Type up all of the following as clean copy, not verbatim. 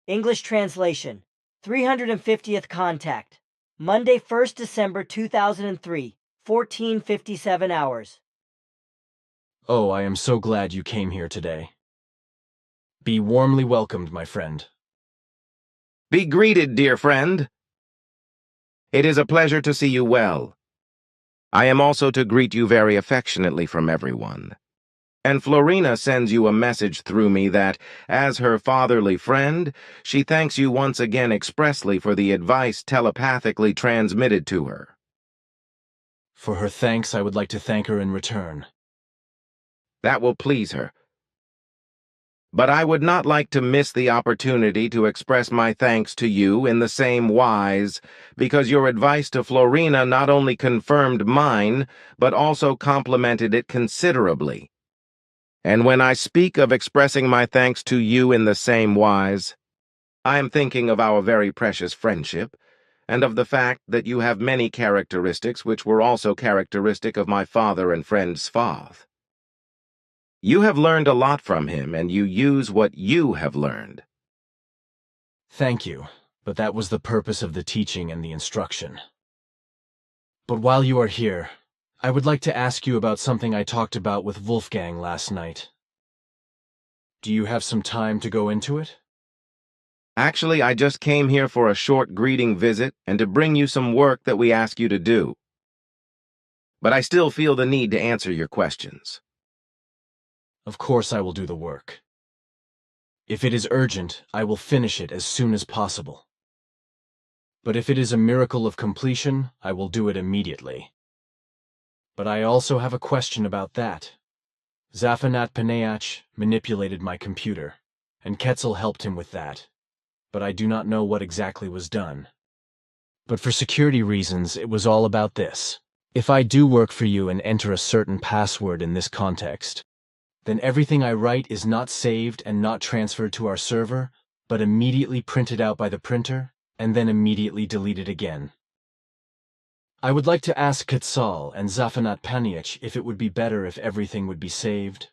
English translation. 350th contact. Monday, 1st December 2003, 14:57 hours. Oh, I am so glad you came here today. Be warmly welcomed, my friend. Be greeted, dear friend. It is a pleasure to see you well. I am also to greet you very affectionately from everyone. And Florina sends you a message through me that, as her fatherly friend, she thanks you once again expressly for the advice telepathically transmitted to her. For her thanks, I would like to thank her in return. That will please her. But I would not like to miss the opportunity to express my thanks to you in the same wise, because your advice to Florina not only confirmed mine, but also complemented it considerably. And when I speak of expressing my thanks to you in the same wise, I am thinking of our very precious friendship, and of the fact that you have many characteristics which were also characteristic of my father and friend Svath. You have learned a lot from him, and you use what you have learned. Thank you, but that was the purpose of the teaching and the instruction. But while you are here, I would like to ask you about something I talked about with Wolfgang last night. Do you have some time to go into it? Actually, I just came here for a short greeting visit and to bring you some work that we ask you to do. But I still feel the need to answer your questions. Of course I will do the work. If it is urgent, I will finish it as soon as possible. But if it is a miracle of completion, I will do it immediately. But I also have a question about that. Zafanat Paneach manipulated my computer, and Quetzal helped him with that, but I do not know what exactly was done. But for security reasons, it was all about this. If I do work for you and enter a certain password in this context, then everything I write is not saved and not transferred to our server, but immediately printed out by the printer, and then immediately deleted again. I would like to ask Quetzal and Zafanat Paneach if it would be better if everything would be saved.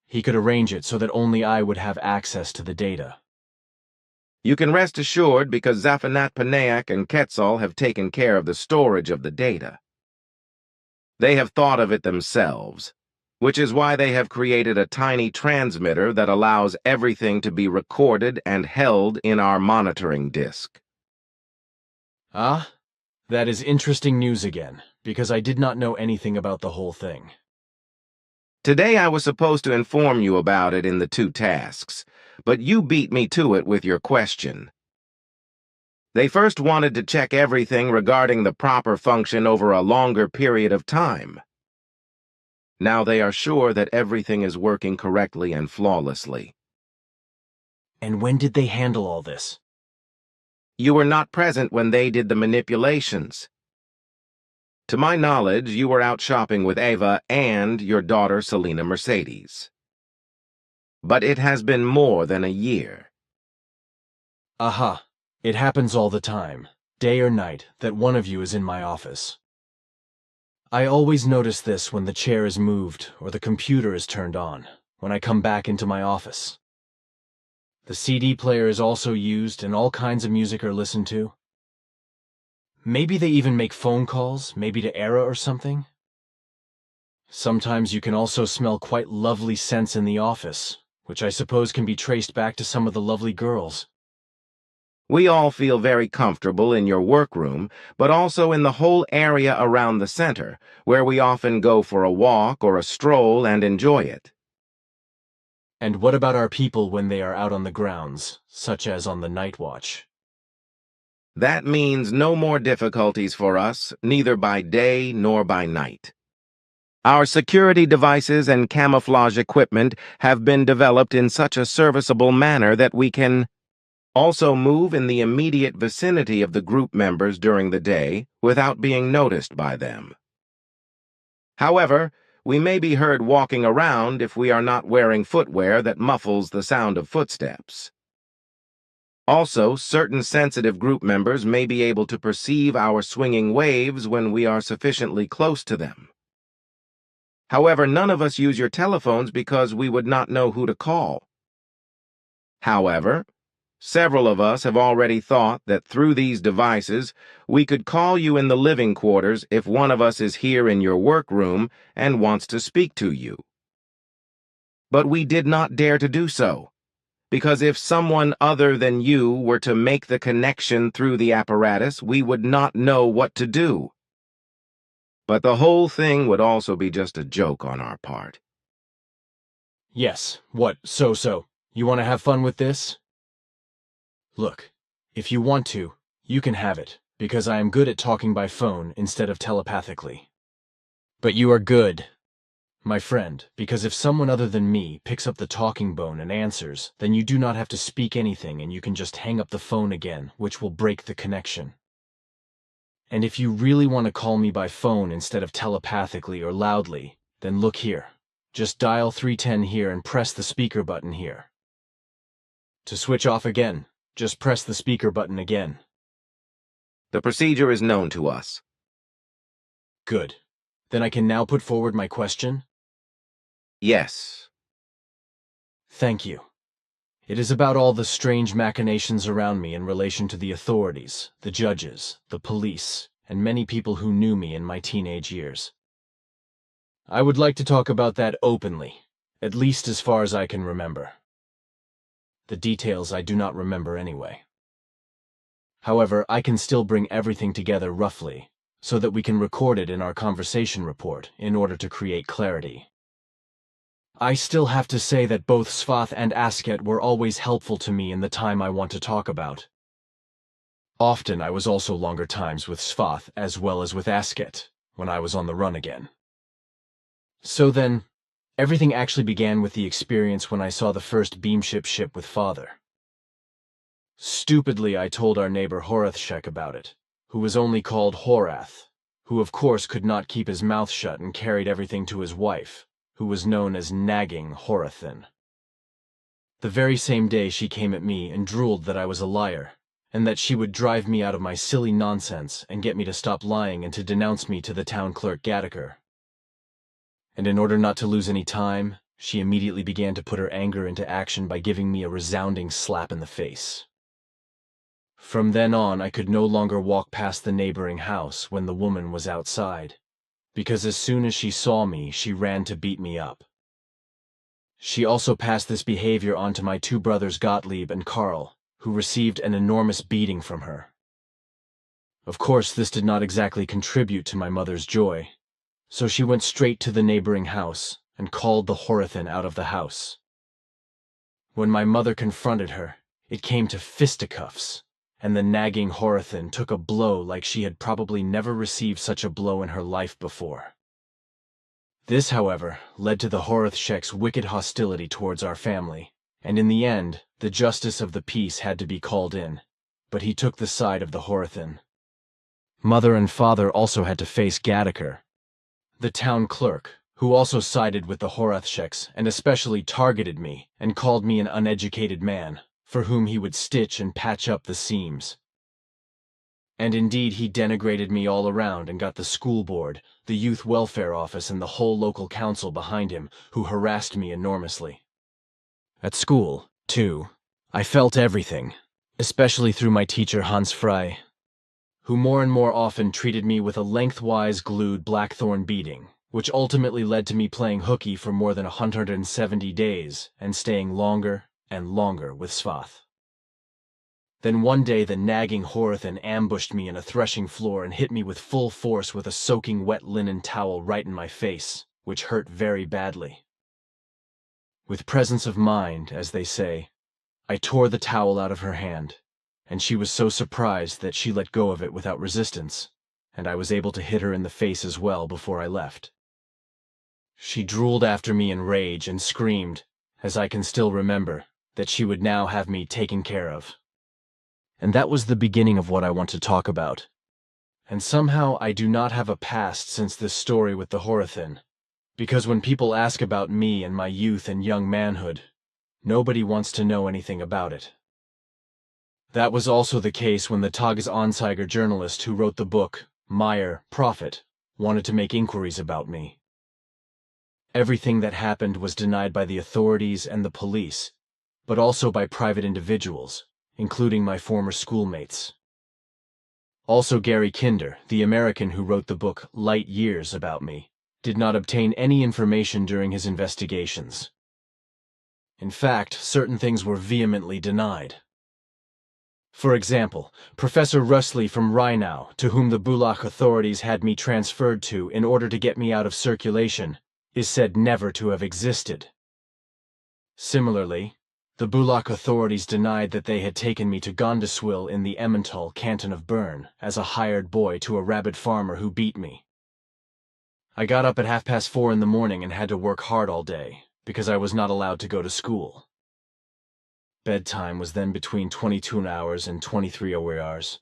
He could arrange it so that only I would have access to the data. You can rest assured because Zafanat Paneach and Quetzal have taken care of the storage of the data. They have thought of it themselves, which is why they have created a tiny transmitter that allows everything to be recorded and held in our monitoring disk. Ah, that is interesting news again, because I did not know anything about the whole thing. Today I was supposed to inform you about it in the 2 tasks, but you beat me to it with your question. They first wanted to check everything regarding the proper function over a longer period of time. Now they are sure that everything is working correctly and flawlessly. And when did they handle all this? You were not present when they did the manipulations. To my knowledge, you were out shopping with Ava and your daughter Selena Mercedes. But it has been more than a year. Aha, it happens all the time, day or night, that one of you is in my office. I always notice this when the chair is moved or the computer is turned on, when I come back into my office. The CD player is also used and all kinds of music are listened to. Maybe they even make phone calls, maybe to Era or something. Sometimes you can also smell quite lovely scents in the office, which I suppose can be traced back to some of the lovely girls. We all feel very comfortable in your workroom, but also in the whole area around the center, where we often go for a walk or a stroll and enjoy it. And what about our people when they are out on the grounds, such as on the night watch? That means no more difficulties for us, neither by day nor by night. Our security devices and camouflage equipment have been developed in such a serviceable manner that we can also move in the immediate vicinity of the group members during the day without being noticed by them. However, we may be heard walking around if we are not wearing footwear that muffles the sound of footsteps. Also, certain sensitive group members may be able to perceive our swinging waves when we are sufficiently close to them. However, none of us use your telephones because we would not know who to call. However, Several of us have already thought that through these devices, we could call you in the living quarters if one of us is here in your workroom and wants to speak to you. But we did not dare to do so, because if someone other than you were to make the connection through the apparatus, we would not know what to do. But the whole thing would also be just a joke on our part. Yes, what, so, you want to have fun with this? Look, if you want to, you can have it, because I am good at talking by phone instead of telepathically. But you are good, my friend, because if someone other than me picks up the talking bone and answers, then you do not have to speak anything and you can just hang up the phone again, which will break the connection. And if you really want to call me by phone instead of telepathically or loudly, then look here. Just dial 310 here and press the speaker button here. To switch off again, just press the speaker button again. The procedure is known to us. Good. Then I can now put forward my question? Yes. Thank you. It is about all the strange machinations around me in relation to the authorities, the judges, the police, and many people who knew me in my teenage years. I would like to talk about that openly, at least as far as I can remember. The details I do not remember anyway. However, I can still bring everything together roughly, so that we can record it in our conversation report in order to create clarity. I still have to say that both Svath and Asket were always helpful to me in the time I want to talk about. Often I was also longer times with Svath as well as with Asket, when I was on the run again. So then, everything actually began with the experience when I saw the first beamship ship with Father. Stupidly, I told our neighbor Horathshek about it, who was only called Horath, who of course could not keep his mouth shut and carried everything to his wife, who was known as Nagging Horathan. The very same day she came at me and drooled that I was a liar, and that she would drive me out of my silly nonsense and get me to stop lying and to denounce me to the town clerk Gattaker. And in order not to lose any time, she immediately began to put her anger into action by giving me a resounding slap in the face. From then on, I could no longer walk past the neighboring house when the woman was outside, because as soon as she saw me, she ran to beat me up. She also passed this behavior on to my two brothers Gottlieb and Karl, who received an enormous beating from her. Of course, this did not exactly contribute to my mother's joy, so she went straight to the neighboring house and called the Horathan out of the house. When my mother confronted her, it came to fisticuffs, and the nagging Horathan took a blow like she had probably never received such a blow in her life before. This, however, led to the Horathshek's wicked hostility towards our family, and in the end, the justice of the peace had to be called in, but he took the side of the Horathan. Mother and father also had to face Gattaker, the town clerk, who also sided with the Horathsheks and especially targeted me and called me an uneducated man, for whom he would stitch and patch up the seams. And indeed he denigrated me all around and got the school board, the youth welfare office and the whole local council behind him, who harassed me enormously. At school, too, I felt everything, especially through my teacher Hans Frey, who more and more often treated me with a lengthwise glued blackthorn beating, which ultimately led to me playing hooky for more than 170 days and staying longer and longer with Svath. Then one day the nagging Horathan ambushed me in a threshing floor and hit me with full force with a soaking wet linen towel right in my face, which hurt very badly. With presence of mind, as they say, I tore the towel out of her hand, and she was so surprised that she let go of it without resistance, and I was able to hit her in the face as well before I left. She drooled after me in rage and screamed, as I can still remember, that she would now have me taken care of. And that was the beginning of what I want to talk about. And somehow I do not have a past since this story with the Horathan, because when people ask about me and my youth and young manhood, nobody wants to know anything about it. That was also the case when the Tages-Anzeiger journalist who wrote the book, Meier, Prophet, wanted to make inquiries about me. Everything that happened was denied by the authorities and the police, but also by private individuals, including my former schoolmates. Also, Gary Kinder, the American who wrote the book Light Years about me, did not obtain any information during his investigations. In fact, certain things were vehemently denied. For example, Professor Russley from Rheinau, to whom the Bulach authorities had me transferred to in order to get me out of circulation, is said never to have existed. Similarly, the Bulach authorities denied that they had taken me to Gondeswil in the Emmental, canton of Bern, as a hired boy to a rabid farmer who beat me. I got up at 4:30 in the morning and had to work hard all day, because I was not allowed to go to school. Bedtime was then between 22 hours and 23 hours.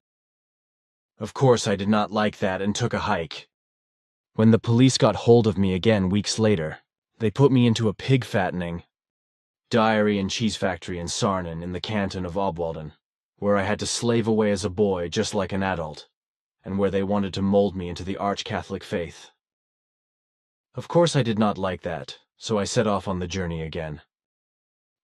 Of course, I did not like that and took a hike. When the police got hold of me again weeks later, they put me into a pig fattening dairy and cheese factory in Sarnen in the canton of Obwalden, where I had to slave away as a boy just like an adult, and where they wanted to mold me into the Arch-Catholic faith. Of course I did not like that, so I set off on the journey again.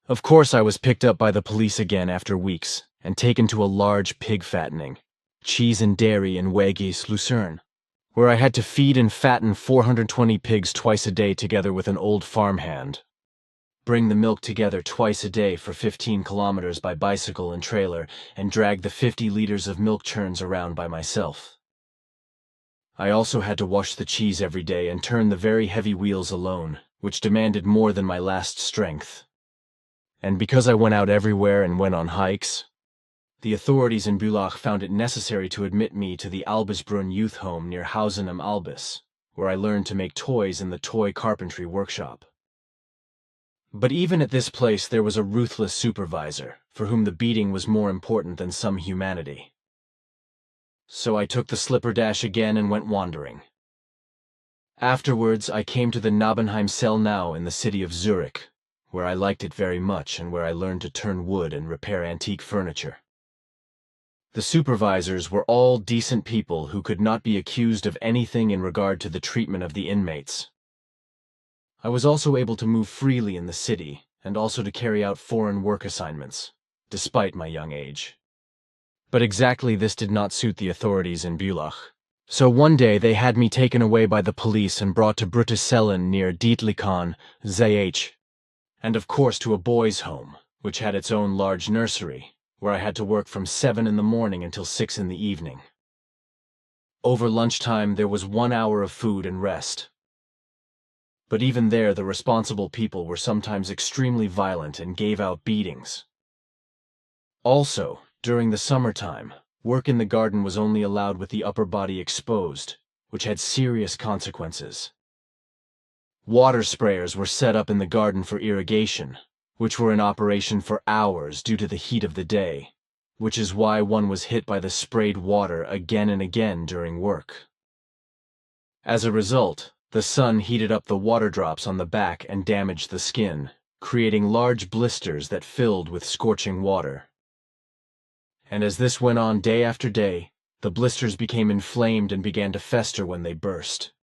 Of course I was picked up by the police again after weeks, and taken to a large pig fattening, cheese and dairy in Wegis, Lucerne, where I had to feed and fatten 420 pigs twice a day together with an old farmhand. Bring the milk together twice a day for 15 kilometers by bicycle and trailer, and drag the 50 liters of milk churns around by myself. I also had to wash the cheese every day and turn the very heavy wheels alone, which demanded more than my last strength. And because I went out everywhere and went on hikes, the authorities in Bulach found it necessary to admit me to the Albisbrunn youth home near Hausen am Albis, where I learned to make toys in the toy carpentry workshop. But even at this place there was a ruthless supervisor, for whom the beating was more important than some humanity. So I took the slipper dash again and went wandering. Afterwards I came to the Nabenheim Sellnau in the city of Zurich, where I liked it very much and where I learned to turn wood and repair antique furniture. The supervisors were all decent people who could not be accused of anything in regard to the treatment of the inmates. I was also able to move freely in the city and also to carry out foreign work assignments, despite my young age. But exactly this did not suit the authorities in Bulach. So one day they had me taken away by the police and brought to Brütesellen near Dietlikon, ZH, and of course to a boys' home, which had its own large nursery, where I had to work from 7 in the morning until 6 in the evening. Over lunchtime there was 1 hour of food and rest. But even there the responsible people were sometimes extremely violent and gave out beatings. Also, during the summertime, work in the garden was only allowed with the upper body exposed, which had serious consequences. Water sprayers were set up in the garden for irrigation, which were in operation for hours due to the heat of the day, which is why one was hit by the sprayed water again and again during work. As a result, the sun heated up the water drops on the back and damaged the skin, creating large blisters that filled with scorching water. And as this went on day after day, the blisters became inflamed and began to fester when they burst.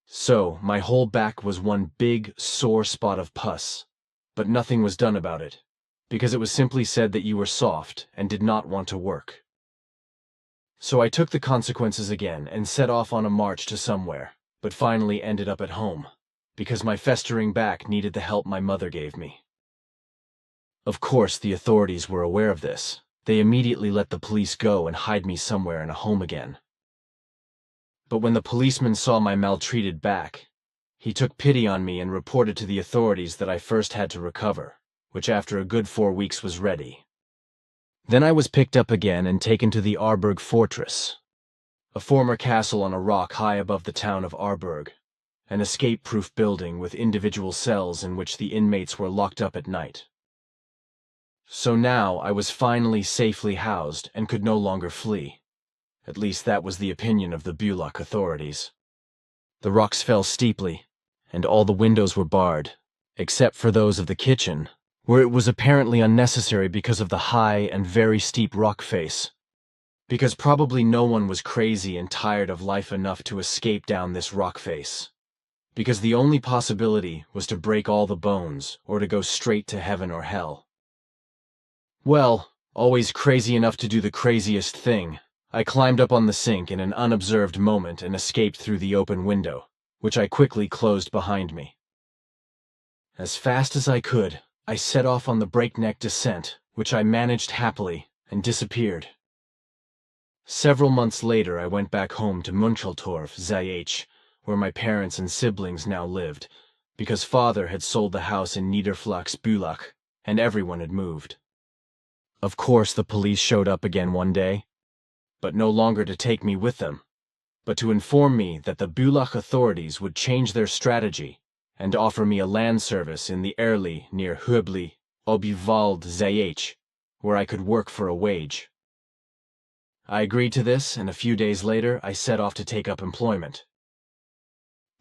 So, my whole back was one big, sore spot of pus, but nothing was done about it, because it was simply said that you were soft and did not want to work. So I took the consequences again and set off on a march to somewhere, but finally ended up at home, because my festering back needed the help my mother gave me. Of course, the authorities were aware of this. They immediately let the police go and hide me somewhere in a home again. But when the policeman saw my maltreated back, he took pity on me and reported to the authorities that I first had to recover, which after a good 4 weeks was ready. Then I was picked up again and taken to the Aarburg Fortress, a former castle on a rock high above the town of Aarburg, an escape-proof building with individual cells in which the inmates were locked up at night. So now I was finally safely housed and could no longer flee. At least that was the opinion of the Bulach authorities. The rocks fell steeply, and all the windows were barred, except for those of the kitchen, where it was apparently unnecessary because of the high and very steep rock face. Because probably no one was crazy and tired of life enough to escape down this rock face. Because the only possibility was to break all the bones or to go straight to heaven or hell. Well, Always crazy enough to do the craziest thing, I climbed up on the sink in an unobserved moment and escaped through the open window, which I quickly closed behind me. As fast as I could, I set off on the breakneck descent, which I managed happily, and disappeared. Several months later I went back home to Muncheltorf, ZH, where my parents and siblings now lived, because father had sold the house in Niederflachsbülach, and everyone had moved. Of course the police showed up again one day, but no longer to take me with them, but to inform me that the Bülach authorities would change their strategy and offer me a land service in the Erli near Höbli, Obiwald, ZH, where I could work for a wage. I agreed to this, and a few days later I set off to take up employment.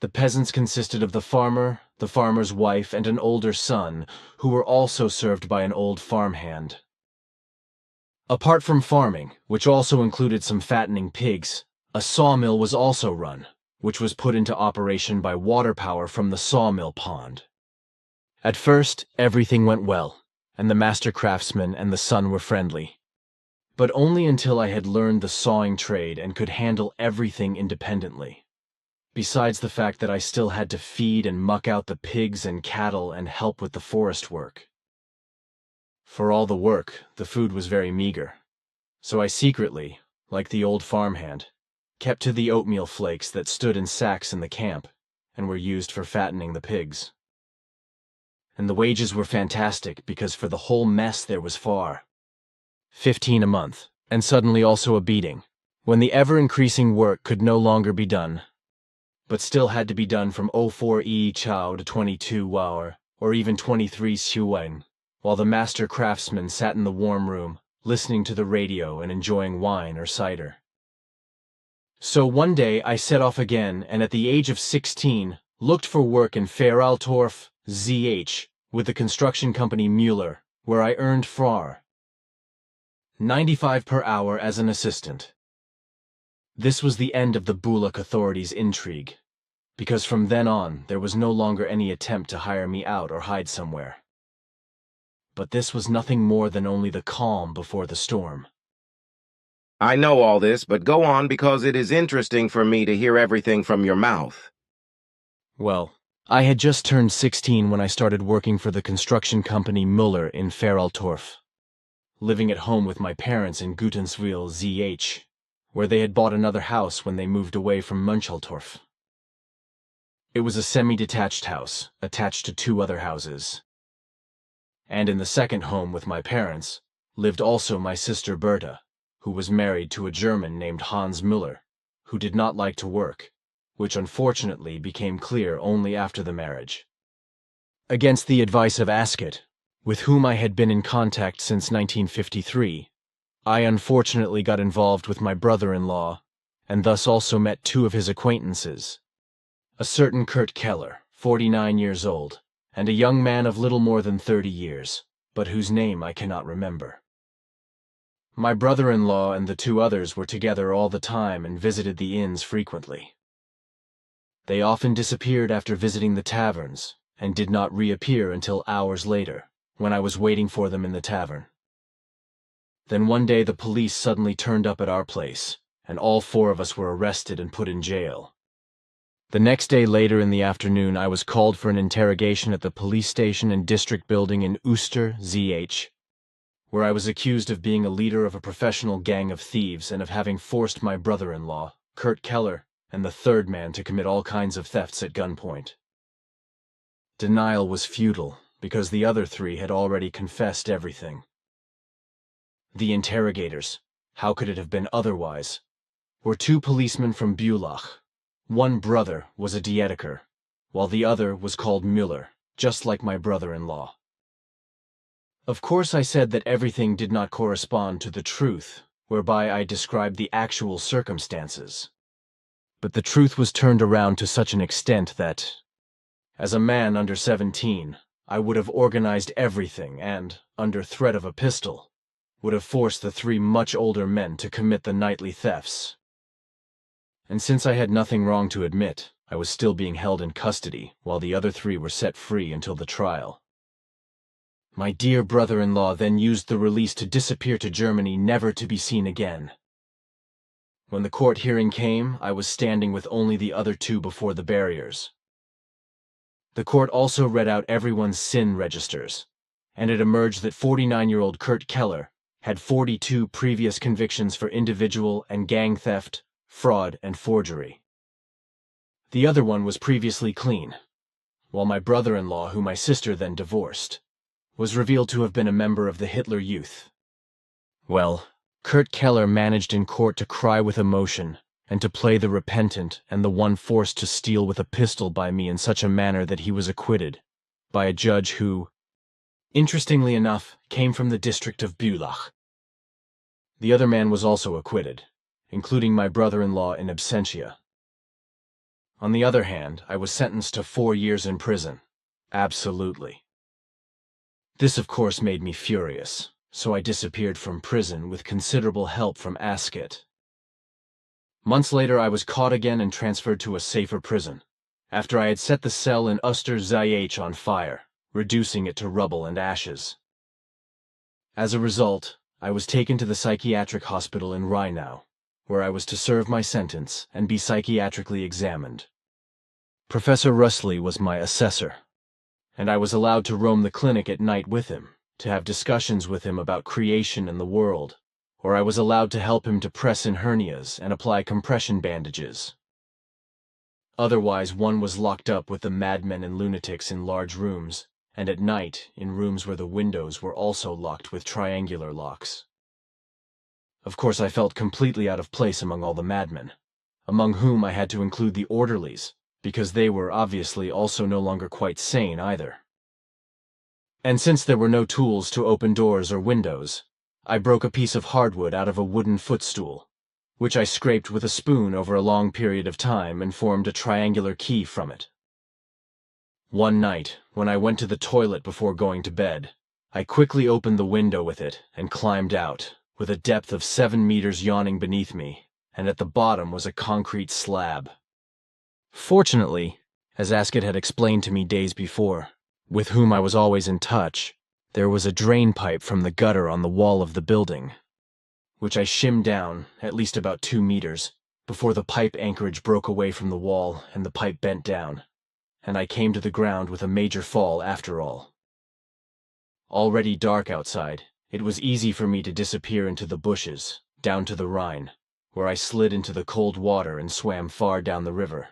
The peasants consisted of the farmer, the farmer's wife, and an older son, who were also served by an old farmhand. Apart from farming, which also included some fattening pigs, a sawmill was also run, which was put into operation by water power from the sawmill pond. At first, everything went well, and the master craftsman and the son were friendly. But only until I had learned the sawing trade and could handle everything independently. Besides the fact that I still had to feed and muck out the pigs and cattle and help with the forest work. For all the work, the food was very meager, so I secretly, like the old farmhand, kept to the oatmeal flakes that stood in sacks in the camp and were used for fattening the pigs. And the wages were fantastic because for the whole mess there was 15 a month, and suddenly also a beating, when the ever-increasing work could no longer be done, but still had to be done from 04 Chow to 22 Hour, or even 23 Xuan, while the master craftsman sat in the warm room, listening to the radio and enjoying wine or cider. So one day I set off again, and at the age of 16, looked for work in Feraltorf, ZH, with the construction company Müller, where I earned 95 per hour as an assistant. This was the end of the Bülach authorities' intrigue, because from then on there was no longer any attempt to hire me out or hide somewhere. But this was nothing more than only the calm before the storm. I know all this, but go on because it is interesting for me to hear everything from your mouth. Well, I had just turned 16 when I started working for the construction company Müller in Feraltorf, living at home with my parents in Gutenswil, ZH, where they had bought another house when they moved away from Muncheltorf. It was a semi-detached house, attached to 2 other houses. And in the second home with my parents lived also my sister Berta, who was married to a German named Hans Müller, who did not like to work, which unfortunately became clear only after the marriage. Against the advice of Ascot, with whom I had been in contact since 1953, I unfortunately got involved with my brother-in-law, and thus also met 2 of his acquaintances, a certain Kurt Keller, 49 years old, and a young man of little more than 30 years, but whose name I cannot remember. My brother-in-law and the 2 others were together all the time and visited the inns frequently. They often disappeared after visiting the taverns, and did not reappear until hours later, when I was waiting for them in the tavern. Then one day the police suddenly turned up at our place, and all 4 of us were arrested and put in jail. The next day later in the afternoon I was called for an interrogation at the police station and district building in Uster, ZH, where I was accused of being a leader of a professional gang of thieves and of having forced my brother-in-law, Kurt Keller, and the 3rd man to commit all kinds of thefts at gunpoint. Denial was futile, because the other 3 had already confessed everything. The interrogators, how could it have been otherwise, were 2 policemen from Bülach. One brother was a Dietiker, while the other was called Müller, just like my brother-in-law. Of course I said that everything did not correspond to the truth, whereby I described the actual circumstances. But the truth was turned around to such an extent that, as a man under 17, I would have organized everything and, under threat of a pistol, would have forced the 3 much older men to commit the nightly thefts. And since I had nothing wrong to admit, I was still being held in custody while the other 3 were set free until the trial. My dear brother-in-law then used the release to disappear to Germany, never to be seen again. When the court hearing came, I was standing with only the other two before the barriers. The court also read out everyone's sin registers, and it emerged that 49-year-old Kurt Keller had 42 previous convictions for individual and gang theft, fraud, and forgery. The other one was previously clean, while my brother-in-law, who my sister then divorced, was revealed to have been a member of the Hitler Youth. Well, Kurt Keller managed in court to cry with emotion and to play the repentant and the one forced to steal with a pistol by me in such a manner that he was acquitted by a judge who, interestingly enough, came from the district of Bülach. The other man was also acquitted, including my brother-in-law in absentia. On the other hand, I was sentenced to 4 years in prison. Absolutely. This, of course, made me furious, so I disappeared from prison with considerable help from Ascot. Months later, I was caught again and transferred to a safer prison, after I had set the cell in Uster-Zayach on fire, reducing it to rubble and ashes. As a result, I was taken to the psychiatric hospital in Rheinau, where I was to serve my sentence and be psychiatrically examined. Professor Russley was my assessor, and I was allowed to roam the clinic at night with him, to have discussions with him about creation and the world, or I was allowed to help him to press in hernias and apply compression bandages. Otherwise, one was locked up with the madmen and lunatics in large rooms, and at night in rooms where the windows were also locked with triangular locks. Of course, I felt completely out of place among all the madmen, among whom I had to include the orderlies, because they were obviously also no longer quite sane either. And since there were no tools to open doors or windows, I broke a piece of hardwood out of a wooden footstool, which I scraped with a spoon over a long period of time and formed a triangular key from it. One night, when I went to the toilet before going to bed, I quickly opened the window with it and climbed out, with a depth of 7 meters yawning beneath me, and at the bottom was a concrete slab. Fortunately, as Ascot had explained to me days before, with whom I was always in touch, there was a drain pipe from the gutter on the wall of the building, which I shimmed down at least about 2 meters, before the pipe anchorage broke away from the wall and the pipe bent down, and I came to the ground with a major fall after all. Already dark outside, it was easy for me to disappear into the bushes, down to the Rhine, where I slid into the cold water and swam far down the river.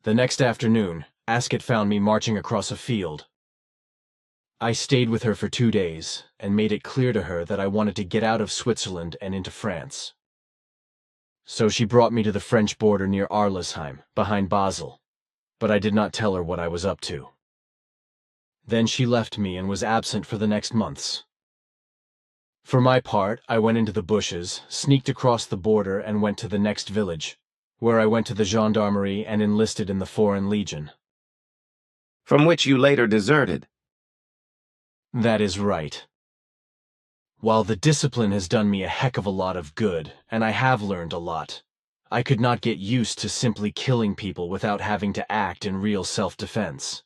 The next afternoon, Ascot found me marching across a field. I stayed with her for 2 days and made it clear to her that I wanted to get out of Switzerland and into France. So she brought me to the French border near Arlesheim, behind Basel, but I did not tell her what I was up to. Then she left me and was absent for the next months. For my part, I went into the bushes, sneaked across the border and went to the next village, where I went to the gendarmerie and enlisted in the Foreign Legion. From which you later deserted. That is right. While the discipline has done me a heck of a lot of good, and I have learned a lot, I could not get used to simply killing people without having to act in real self-defense.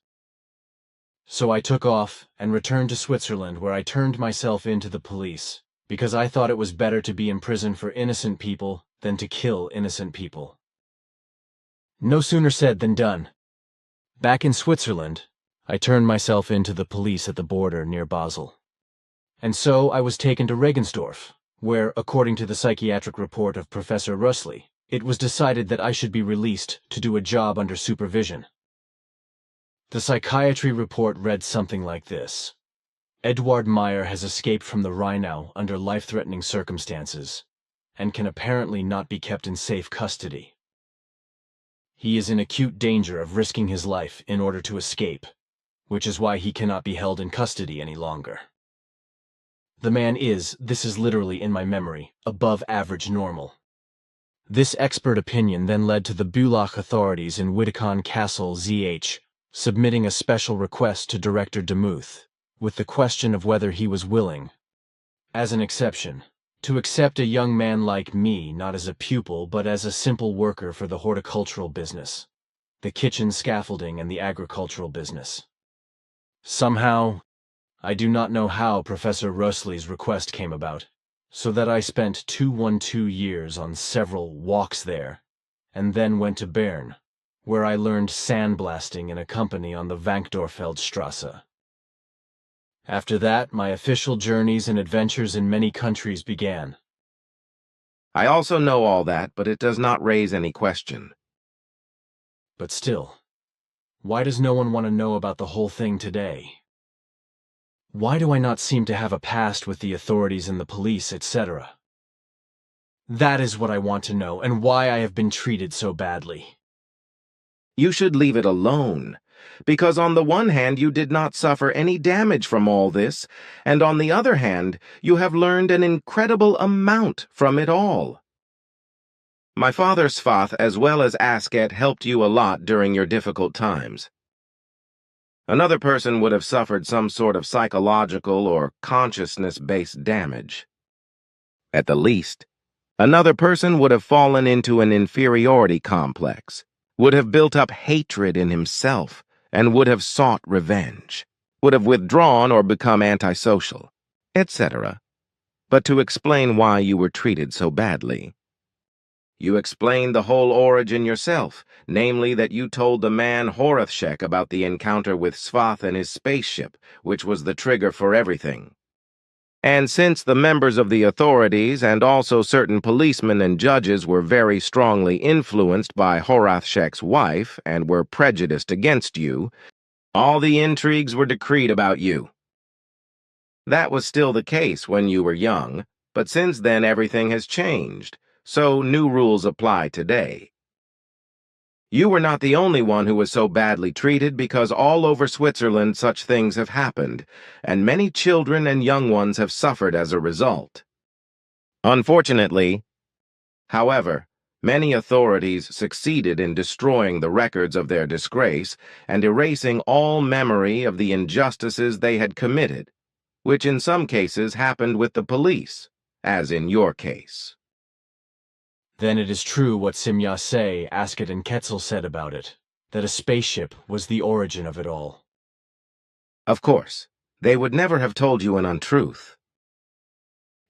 So I took off and returned to Switzerland, where I turned myself in to the police, because I thought it was better to be in prison for innocent people than to kill innocent people. No sooner said than done. Back in Switzerland, I turned myself in to the police at the border near Basel. And so I was taken to Regensdorf, where, according to the psychiatric report of Professor Russley, it was decided that I should be released to do a job under supervision. The psychiatry report read something like this: Eduard Meier has escaped from the Rheinau under life-threatening circumstances, and can apparently not be kept in safe custody. He is in acute danger of risking his life in order to escape, which is why he cannot be held in custody any longer. The man is, this is literally in my memory, above average normal. This expert opinion then led to the Bülach authorities in Wittekon Castle ZH submitting a special request to Director Demuth, with the question of whether he was willing, as an exception, to accept a young man like me not as a pupil but as a simple worker for the horticultural business, the kitchen scaffolding and the agricultural business. Somehow, I do not know how Professor Russley's request came about, so that I spent 212 years on several walks there, and then went to Bern, where I learned sandblasting in a company on the Wankdorfeldstrasse. After that, my official journeys and adventures in many countries began. I also know all that, but it does not raise any question. But still, why does no one want to know about the whole thing today? Why do I not seem to have a past with the authorities and the police, etc.? That is what I want to know, and why I have been treated so badly. You should leave it alone, because on the one hand you did not suffer any damage from all this, and on the other hand you have learned an incredible amount from it all. My father Svath as well as Asket helped you a lot during your difficult times. Another person would have suffered some sort of psychological or consciousness-based damage. At the least, another person would have fallen into an inferiority complex, would have built up hatred in himself, and would have sought revenge, would have withdrawn or become antisocial, etc. But to explain why you were treated so badly. You explained the whole origin yourself, namely that you told the man Horathshek about the encounter with Svath and his spaceship, which was the trigger for everything. And since the members of the authorities and also certain policemen and judges were very strongly influenced by Horathshek's wife and were prejudiced against you, all the intrigues were decreed about you. That was still the case when you were young, but since then everything has changed, so new rules apply today. You were not the only one who was so badly treated because all over Switzerland such things have happened, and many children and young ones have suffered as a result. Unfortunately, however, many authorities succeeded in destroying the records of their disgrace and erasing all memory of the injustices they had committed, which in some cases happened with the police, as in your case. Then it is true what Simyase, Asket, and Ketzel said about it, that a spaceship was the origin of it all. Of course, they would never have told you an untruth.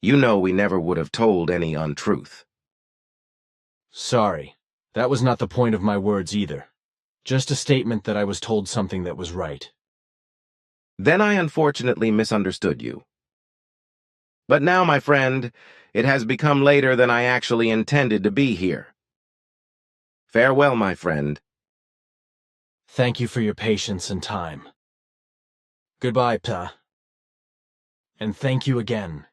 You know we never would have told any untruth. Sorry, that was not the point of my words either. Just a statement that I was told something that was right. Then I unfortunately misunderstood you. But now, my friend, it has become later than I actually intended to be here. Farewell, my friend. Thank you for your patience and time. Goodbye, Pa. And thank you again.